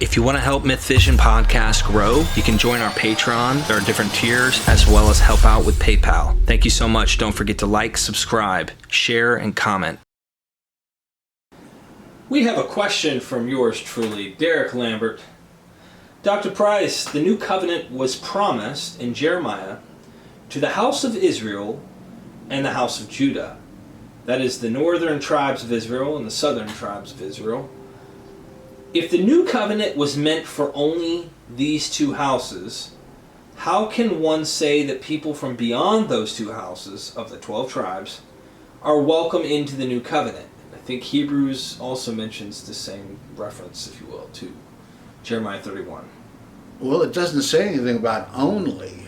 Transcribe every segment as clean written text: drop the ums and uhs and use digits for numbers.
If you want to help Myth Vision Podcast grow, you can join our Patreon. There are different tiers, as well as help out with PayPal. Thank you so much. Don't forget to like, subscribe, share, and comment. We have a question from yours truly, Derek Lambert. Dr. Price, the new covenant was promised in Jeremiah to the house of Israel and the house of Judah. That is the northern tribes of Israel and the southern tribes of Israel. If the new covenant was meant for only these two houses, how can one say that people from beyond those two houses of the 12 tribes are welcome into the new covenant? I think Hebrews also mentions the same reference, if you will, to Jeremiah 31. Well, it doesn't say anything about only.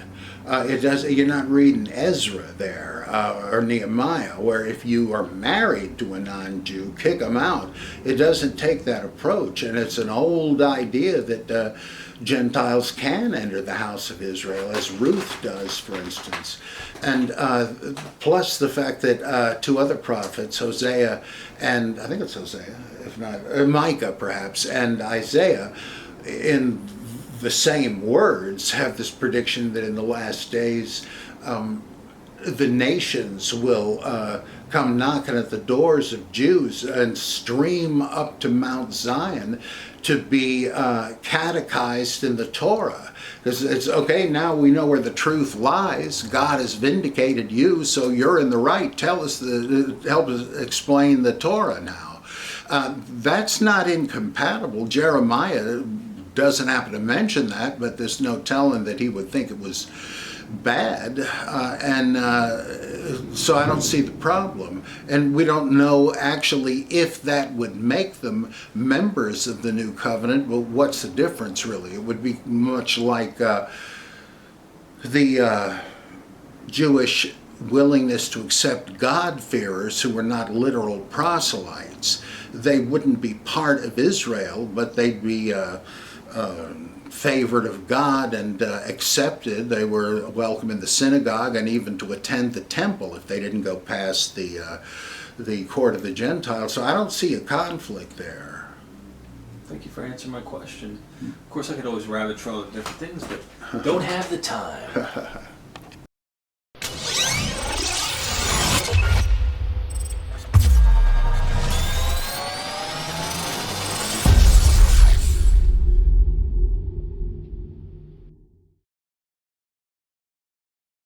It does. You're not reading Ezra there or Nehemiah, where if you are married to a non-Jew, kick them out. It doesn't take that approach, and it's an old idea that Gentiles can enter the house of Israel, as Ruth does, for instance. And plus the fact that two other prophets, Hosea and I think it's Hosea, if not Micah perhaps, and Isaiah, in the same words, have this prediction that in the last days the nations will come knocking at the doors of Jews and stream up to Mount Zion to be catechized in the Torah. Because it's okay, now we know where the truth lies. God has vindicated you, so you're in the right. Help us explain the Torah now. That's not incompatible. Jeremiah doesn't happen to mention that, but there's no telling that he would think it was bad, so I don't see the problem. And we don't know actually if that would make them members of the new covenant. Well, what's the difference really? It would be much like the Jewish willingness to accept God-fearers who were not literal proselytes. They wouldn't be part of Israel, but they'd be favored of God and accepted. They were welcome in the synagogue and even to attend the temple if they didn't go past the court of the Gentiles. So I don't see a conflict there. Thank you for answering my question. Of course, I could always rabbit trail with different things, but don't have the time.